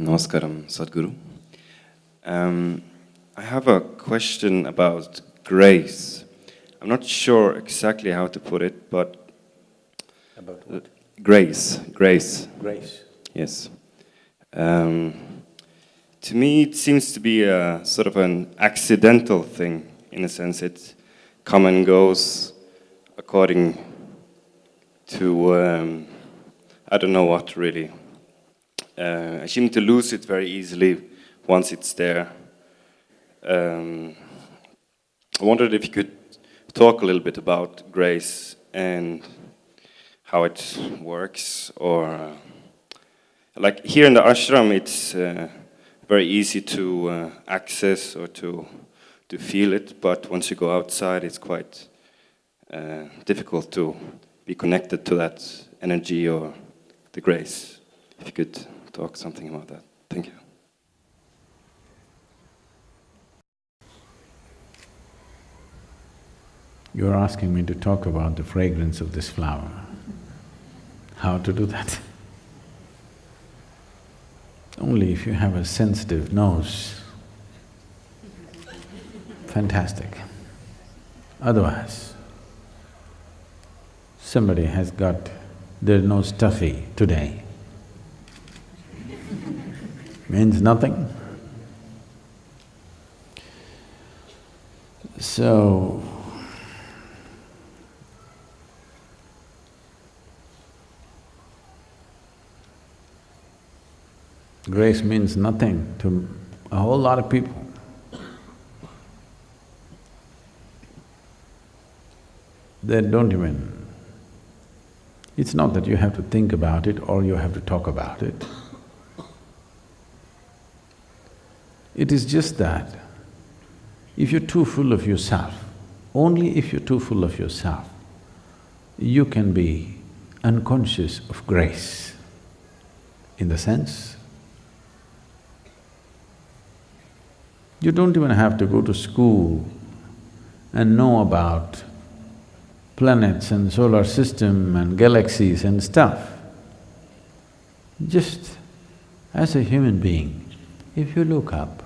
Namaskaram Sadhguru. I have a question about grace. I'm not sure exactly how to put it, but… About what? Grace. Grace. Yes. To me, it seems to be a sort of an accidental thing, in a sense. It comes and goes according to, I don't know what, really. I seem to lose it very easily once it's there. I wondered if you could talk a little bit about grace and how it works, or like here in the ashram, it's very easy to access or to feel it, but once you go outside, it's quite difficult to be connected to that energy or the grace. If you could talk something about that. Thank you. You're asking me to talk about the fragrance of this flower. How to do that? Only if you have a sensitive nose. Fantastic. Otherwise, somebody has got their nose stuffy today. Means nothing. So, grace means nothing to a whole lot of people. They don't even… It's not that you have to think about it or you have to talk about it. It is just that if you're too full of yourself, only if you're too full of yourself, you can be unconscious of grace. In the sense, you don't even have to go to school and know about planets and solar system and galaxies and stuff. Just as a human being, if you look up,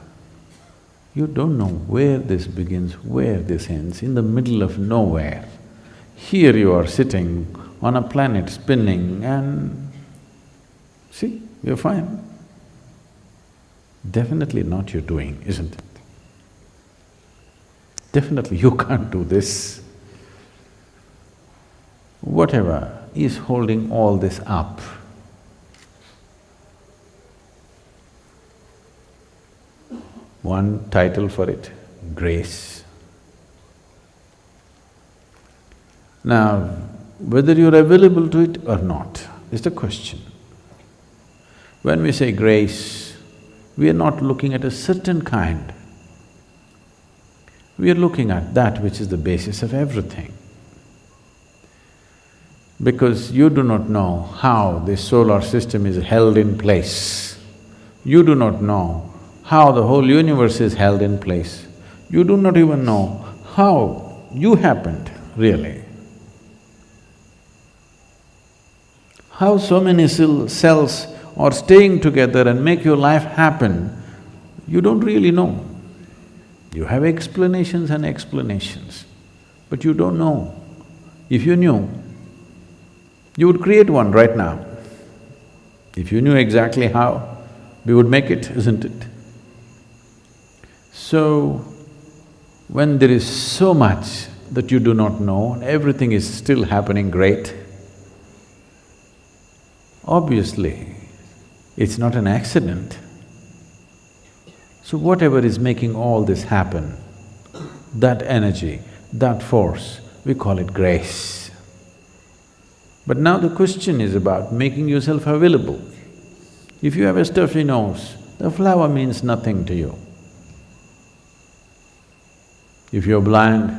you don't know where this begins, where this ends, in the middle of nowhere. Here you are sitting on a planet spinning and… see, you're fine. Definitely not your doing, isn't it? Definitely you can't do this. Whatever is holding all this up, one title for it, grace. Now, whether you're available to it or not is the question. When we say grace, we are not looking at a certain kind. We are looking at that which is the basis of everything. Because you do not know how this solar system is held in place. You do not know how the whole universe is held in place. You do not even know how you happened, really. How so many cells are staying together and make your life happen, you don't really know. You have explanations and explanations, but you don't know. If you knew, you would create one right now. If you knew exactly how, we would make it, isn't it? So, when there is so much that you do not know and everything is still happening great, obviously, it's not an accident. So whatever is making all this happen, that energy, that force, we call it grace. But now the question is about making yourself available. If you have a stuffy nose, the flower means nothing to you. If you're blind,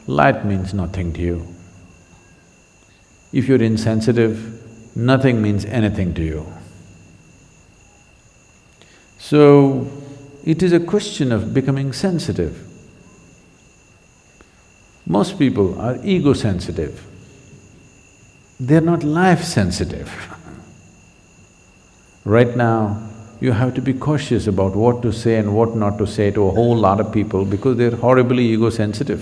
light means nothing to you. If you're insensitive, nothing means anything to you. So, it is a question of becoming sensitive. Most people are ego-sensitive. They're not life-sensitive. Right now, you have to be cautious about what to say and what not to say to a whole lot of people because they're horribly ego-sensitive.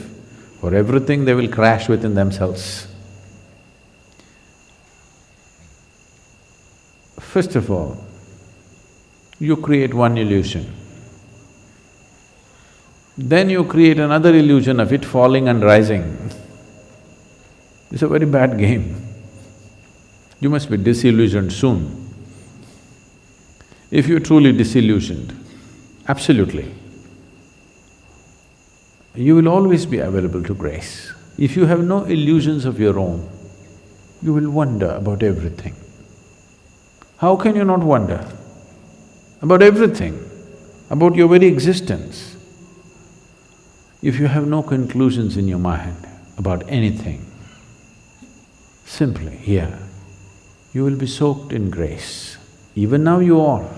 For everything, they will crash within themselves. First of all, you create one illusion. Then you create another illusion of it falling and rising. It's a very bad game. You must be disillusioned soon. If you're truly disillusioned, absolutely, you will always be available to grace. If you have no illusions of your own, you will wonder about everything. How can you not wonder? About everything, about your very existence. If you have no conclusions in your mind about anything, simply here, you will be soaked in grace. Even now you are,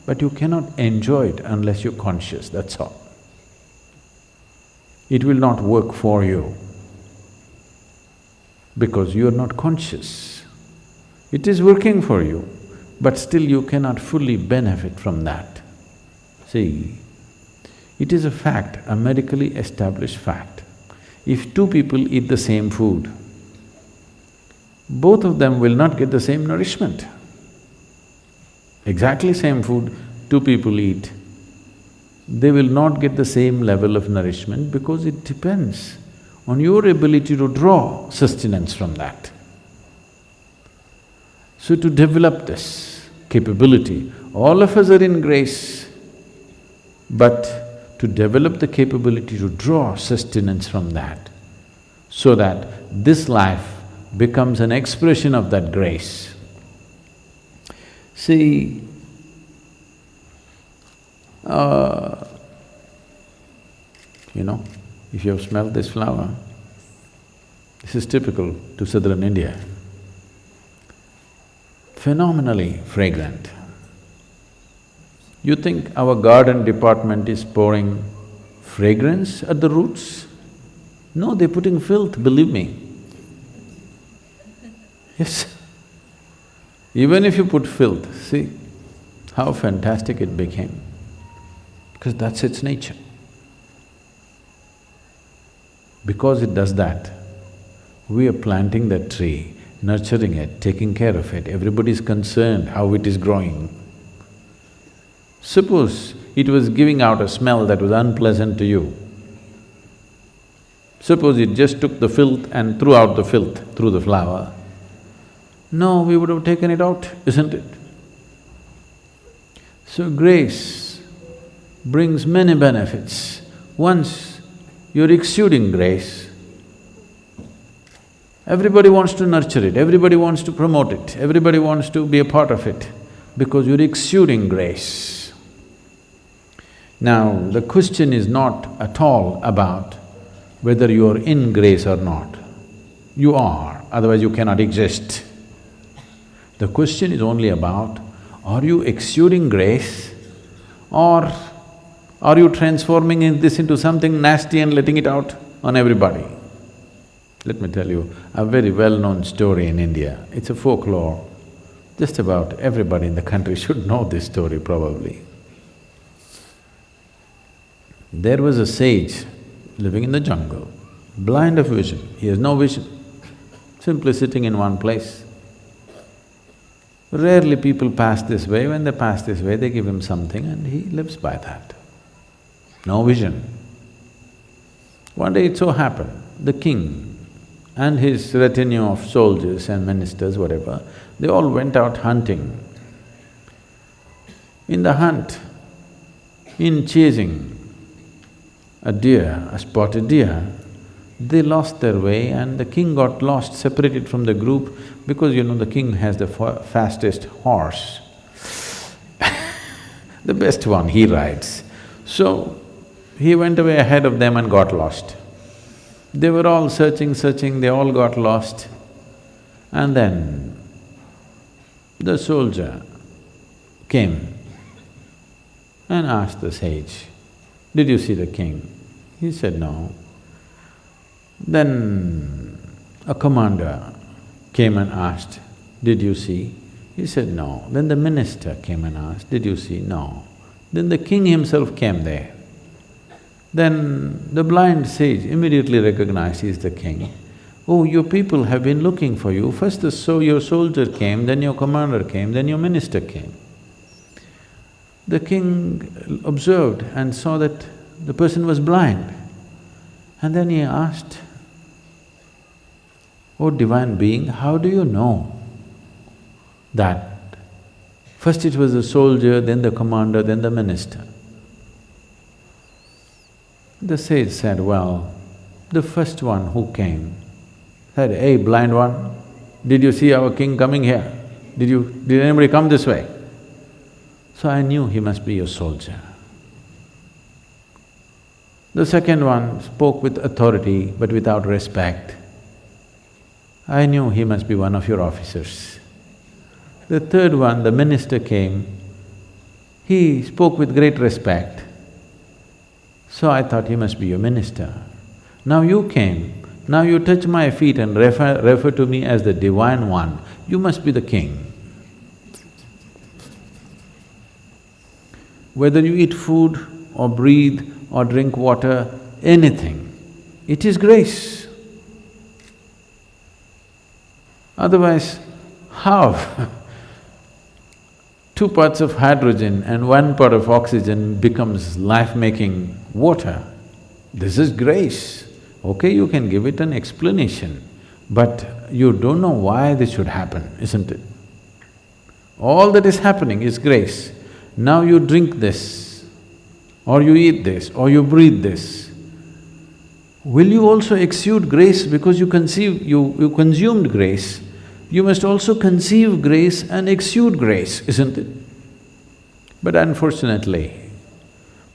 but you cannot enjoy it unless you're conscious, that's all. It will not work for you because you are not conscious. It is working for you, but still you cannot fully benefit from that. See, it is a fact, a medically established fact. If two people eat the same food, both of them will not get the same nourishment. Exactly same food, two people eat, they will not get the same level of nourishment because it depends on your ability to draw sustenance from that. So to develop this capability, all of us are in grace, but to develop the capability to draw sustenance from that, so that this life becomes an expression of that grace. See, if you have smelled this flower, this is typical to southern India. Phenomenally fragrant. You think our garden department is pouring fragrance at the roots? No, they're putting filth, believe me. Yes. Even if you put filth, see how fantastic it became, because that's its nature. Because it does that, we are planting that tree, nurturing it, taking care of it, everybody's concerned how it is growing. Suppose it was giving out a smell that was unpleasant to you. Suppose it just took the filth and threw out the filth through the flower. No, we would have taken it out, isn't it? So grace brings many benefits. Once you're exuding grace, everybody wants to nurture it, everybody wants to promote it, everybody wants to be a part of it, because you're exuding grace. Now, the question is not at all about whether you're in grace or not. You are, otherwise you cannot exist. The question is only about, are you exuding grace or are you transforming this into something nasty and letting it out on everybody? Let me tell you a very well-known story in India. It's a folklore. Just about everybody in the country should know this story probably. There was a sage living in the jungle, blind of vision. He has no vision, simply sitting in one place. Rarely people pass this way. When they pass this way, they give him something and he lives by that. No vision. One day it so happened, the king and his retinue of soldiers and ministers, whatever, they all went out hunting. In the hunt, in chasing a deer, a spotted deer, they lost their way and the king got lost, separated from the group, because the king has the fastest horse. The best one, he rides. So, he went away ahead of them and got lost. They were all searching, they all got lost. And then the soldier came and asked the sage, "Did you see the king?" He said, "No." Then a commander came and asked, "Did you see?" He said, no. Then the minister came and asked, did you see? No. Then the king himself came there. Then the blind sage immediately recognized he is the king. Oh, your people have been looking for you. First your soldier came, then your commander came, then your minister came. The king observed and saw that the person was blind. And then he asked, oh divine being, how do you know that first it was the soldier, then the commander, then the minister? The sage said, well, the first one who came said, hey, blind one, did you see our king coming here? Did anybody come this way? So I knew he must be a soldier. The second one spoke with authority but without respect. I knew he must be one of your officers. The third one, the minister came, he spoke with great respect. So I thought he must be your minister. Now you came, now you touch my feet and refer to me as the divine one, you must be the king. Whether you eat food or breathe or drink water, anything, it is grace. Otherwise, how? 2 parts of hydrogen and 1 part of oxygen becomes life-making water. This is grace. Okay, you can give it an explanation, but you don't know why this should happen, isn't it? All that is happening is grace. Now you drink this, or you eat this, or you breathe this. Will you also exude grace because you consumed grace? You must also conceive grace and exude grace, isn't it? But unfortunately,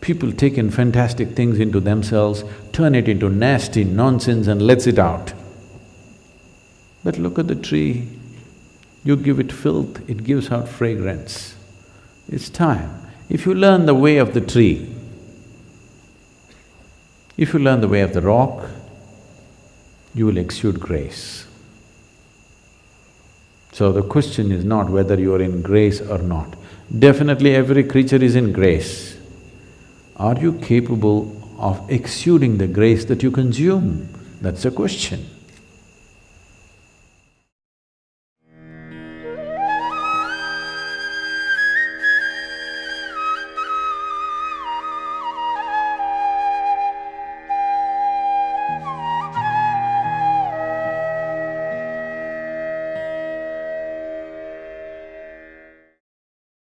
people take in fantastic things into themselves, turn it into nasty nonsense and lets it out. But look at the tree, you give it filth, it gives out fragrance. It's time. If you learn the way of the tree, if you learn the way of the rock, you will exude grace. So the question is not whether you are in grace or not. Definitely every creature is in grace. Are you capable of exuding the grace that you consume? That's the question.